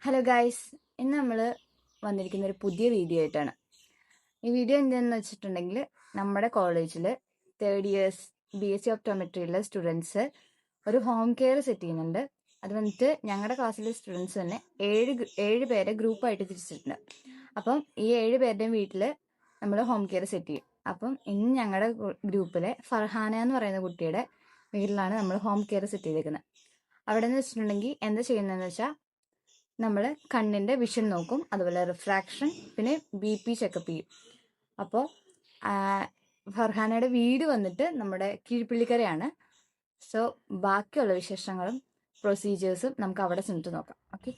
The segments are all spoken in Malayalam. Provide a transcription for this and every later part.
ഹലോ ഗായ്സ്, ഇന്ന് നമ്മൾ വന്നിരിക്കുന്ന ഒരു പുതിയ വീഡിയോ ആയിട്ടാണ്. ഈ വീഡിയോ എന്താണെന്ന് വെച്ചിട്ടുണ്ടെങ്കിൽ, നമ്മുടെ കോളേജിൽ തേർഡ് ഇയേഴ്സ് BSc ഓപ്റ്റോമെട്രിയിലെ സ്റ്റുഡൻസ് ഒരു ഹോം കെയർ സെറ്റ് ചെയ്യുന്നുണ്ട്. അത് വന്നിട്ട് ഞങ്ങളുടെ ക്ലാസ്സിലെ സ്റ്റുഡൻസ് തന്നെ ഏഴ് പേരെ ഗ്രൂപ്പായിട്ട് തിരിച്ചിട്ടുണ്ട്. അപ്പം ഈ 7 പേരുടെയും വീട്ടിൽ നമ്മൾ ഹോം കെയർ സെറ്റ് ചെയ്യും. അപ്പം ഇന്ന് ഞങ്ങളുടെ ഗ്രൂപ്പിലെ ഫർഹാന എന്ന് പറയുന്ന കുട്ടിയുടെ വീട്ടിലാണ് നമ്മൾ ഹോം കെയർ സെറ്റ് ചെയ്തേക്കുന്നത്. അവിടെ നിന്ന് വെച്ചിട്ടുണ്ടെങ്കിൽ എന്താ ചെയ്യുന്നതെന്ന് വെച്ചാൽ, നമ്മൾ കണ്ണിൻ്റെ വിഷൻ നോക്കും, അതുപോലെ റിഫ്രാക്ഷൻ, പിന്നെ BP ചെക്കപ്പ് ചെയ്യും. അപ്പോൾ ഫർഹാനയുടെ വീട് വന്നിട്ട് നമ്മുടെ കീഴ്പള്ളിക്കരയാണ്. സോ ബാക്കിയുള്ള വിശേഷങ്ങളും പ്രൊസീജിയേഴ്സും നമുക്ക് അവിടെ ചെന്നിട്ട് നോക്കാം. ഓക്കെ,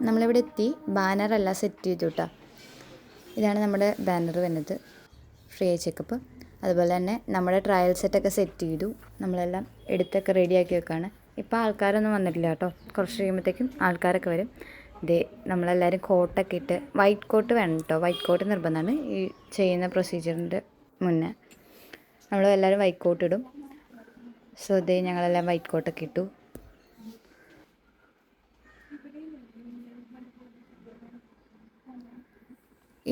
നമ്മളിവിടെ എത്തി. ബാനറെല്ലാം സെറ്റ് ചെയ്തു കേട്ടോ. ഇതാണ് നമ്മുടെ ബാനർ വരുന്നത്, ഫ്രീ ഐ ചെക്കപ്പ്. അതുപോലെ തന്നെ നമ്മുടെ ട്രയൽ സെറ്റൊക്കെ സെറ്റ് ചെയ്തു. നമ്മളെല്ലാം എടുത്തൊക്കെ റെഡിയാക്കി വെക്കുകയാണ്. ഇപ്പോൾ ആൾക്കാരൊന്നും വന്നിട്ടില്ല കേട്ടോ. കുറച്ച് കഴിയുമ്പോഴത്തേക്കും ആൾക്കാരൊക്കെ വരും. നമ്മളെല്ലാവരും കോട്ടൊക്കെ ഇട്ട്, വൈറ്റ് കോട്ട് വേണം കേട്ടോ. വൈറ്റ് കോട്ട് നിർബന്ധമാണ് ഈ ചെയ്യുന്ന പ്രൊസീജിയറിൻ്റെ മുന്നേ. നമ്മളെല്ലാവരും വൈറ്റ് കോട്ട് ഇടും. സോ ഞങ്ങളെല്ലാം വൈറ്റ് കോട്ടൊക്കെ ഇട്ടു.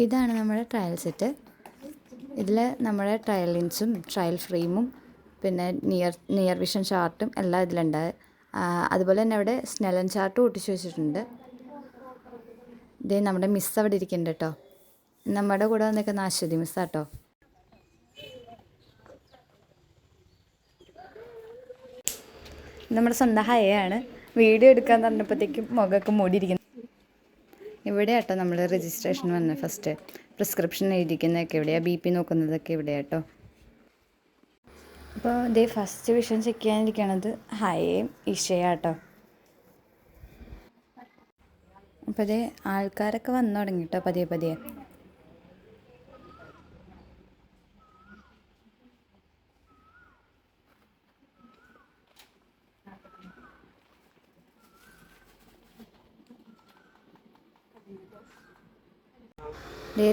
ഇതാണ് നമ്മുടെ ട്രയൽ സെറ്റ്. ഇതിൽ നമ്മുടെ ട്രയൽ ലെൻസും ട്രയൽ ഫ്രെയിമും പിന്നെ നിയർ വിഷൻ ചാർട്ടും എല്ലാം ഇതിലുണ്ട്. അതുപോലെ തന്നെ അവിടെ സ്നെല്ലൻ ചാർട്ടും ഒട്ടിച്ച് വെച്ചിട്ടുണ്ട്. നമ്മുടെ മിസ് അവിടെ ഇരിക്കുന്നുണ്ട് കേട്ടോ. നമ്മുടെ കൂടെ വന്നിരിക്കുന്ന അശ്വതി മിസ്സാട്ടോ. നമ്മുടെ സ്വന്തം ഹയാണ്. വീഡിയോ എടുക്കാൻ പറഞ്ഞപ്പോഴത്തേക്കും മുഖമൊക്കെ മൂടിയിരിക്കുന്നു. ഇവിടെ കേട്ടോ നമ്മൾ രജിസ്ട്രേഷൻ വന്ന് ഫസ്റ്റ് പ്രിസ്ക്രിപ്ഷൻ എഴുതിക്കുന്നതൊക്കെ എവിടെയാണ്, BP നോക്കുന്നതൊക്കെ ഇവിടെയാണ് കേട്ടോ. അപ്പോൾ ഫസ്റ്റ് വിഷൻ ചെക്ക് ചെയ്യാനിരിക്കണത് ഹയയും ഇഷയാട്ടോ. അപ്പോൾ ആൾക്കാരൊക്കെ വന്നു തുടങ്ങി കേട്ടോ, പതിയെ പതിയെ.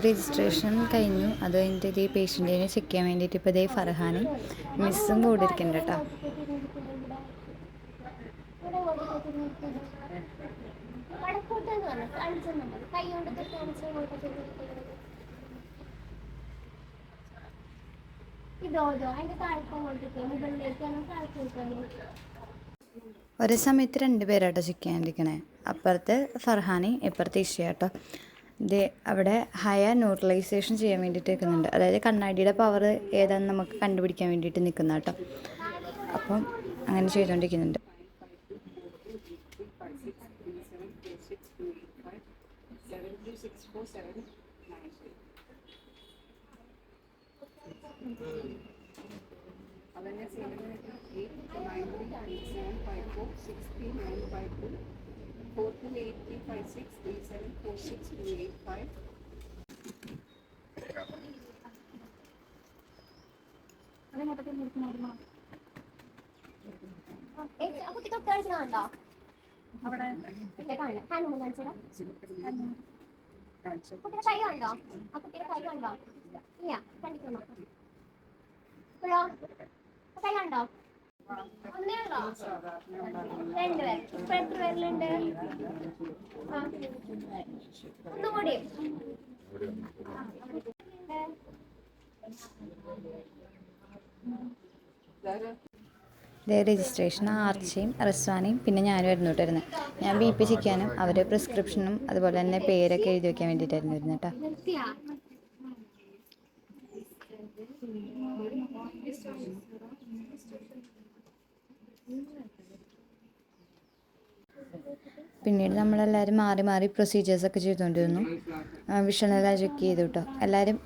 രജിസ്ട്രേഷൻ കഴിഞ്ഞു. അത് കഴിഞ്ഞിട്ട് പേഷ്യൻറ്റിനെ ചെക്ക് ചെയ്യാൻ വേണ്ടിയിട്ട് ഇപ്പോൾ ഫർഹാനും മിസ്സും കൂടെ ഇരിക്കുന്നുണ്ട് കേട്ടോ. ഒരേ സമയത്ത് 2 പേരാട്ടോ ചെക്ക് ചെയ്യാനിരിക്കണേ. അപ്പുറത്ത് ഫർഹാനി, ഇപ്പുറത്ത് ഇഷയാട്ടോ. അവിടെ ഹയ ന്യൂട്രലൈസേഷൻ ചെയ്യാൻ വേണ്ടിയിട്ട് നിൽക്കുന്നുണ്ട്. അതായത് കണ്ണാടിയുടെ പവർ ഏതാണെന്ന് നമുക്ക് കണ്ടുപിടിക്കാൻ വേണ്ടിയിട്ട് നിൽക്കുന്ന കേട്ടോ. അപ്പം അങ്ങനെ ചെയ്തുകൊണ്ടിരിക്കുന്നുണ്ട്. രജിസ്ട്രേഷൻ ആർച്ചയും റിസ്വാനയും പിന്നെ ഞാനും ആയിരുന്നു വരുന്നത്. ഞാൻ BP ചെയ്യാനും അവർ പ്രിസ്ക്രിപ്ഷനും അതുപോലെ തന്നെ പേരൊക്കെ എഴുതി വയ്ക്കാൻ വേണ്ടിയിട്ടായിരുന്നു വരുന്നത് കേട്ടോ. പിന്നീട് നമ്മളെല്ലാവരും മാറി മാറി പ്രൊസീജിയേഴ്സൊക്കെ ചെയ്തുകൊണ്ടിരുന്നു. വിഷനെല്ലാം ചെക്ക് ചെയ്തു കേട്ടോ. എല്ലാവരും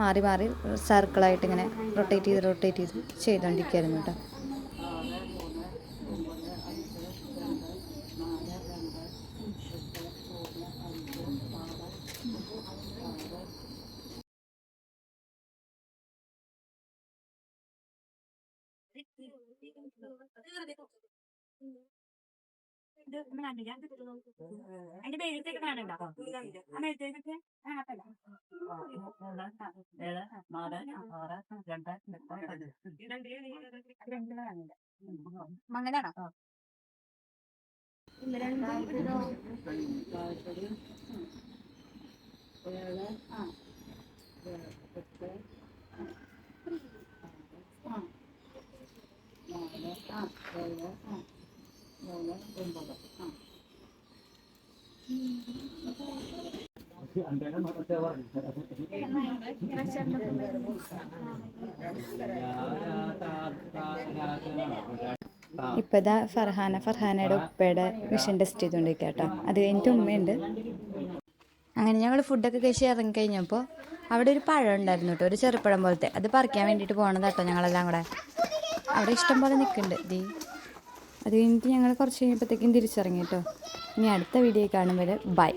മാറി മാറി സർക്കിളായിട്ട് ഇങ്ങനെ റൊട്ടേറ്റ് ചെയ്ത് ചെയ്തുകൊണ്ടിരിക്കുകയായിരുന്നു കേട്ടോ. അതിന്റെ പേരത്തേക്ക് കാണണ്ടോ? ആ മേലത്തേക്ക് അങ്ങനെയാണോ? ഇപ്പോൾ ഇതാ ഫർഹാനയുടെ ഉപ്പയുടെ മിഷൻ ടെസ്റ്റ് ചെയ്തുകൊണ്ടിരിക്കുക കേട്ടോ. അത് കഴിഞ്ഞിട്ട് ഉമ്മയുണ്ട്. അങ്ങനെ ഞങ്ങൾ ഫുഡൊക്കെ കഴിച്ച് ഇറങ്ങിക്കഴിഞ്ഞപ്പോൾ അവിടെ ഒരു പഴം ഉണ്ടായിരുന്നു കേട്ടോ, ഒരു ചെറുപ്പഴം പോലത്തെ. അത് പറിക്കാൻ വേണ്ടിയിട്ട് പോകണതാട്ടോ ഞങ്ങളെല്ലാം കൂടെ. അവിടെ ഇഷ്ടം പോലെ നിൽക്കുന്നുണ്ട്. അത് കഴിഞ്ഞിട്ട് ഞങ്ങൾ കുറച്ച് കഴിയുമ്പോഴത്തേക്കും തിരിച്ചിറങ്ങി കേട്ടോ. ഇനി അടുത്ത വീഡിയോ കാണുമ്പോൾ ബൈ.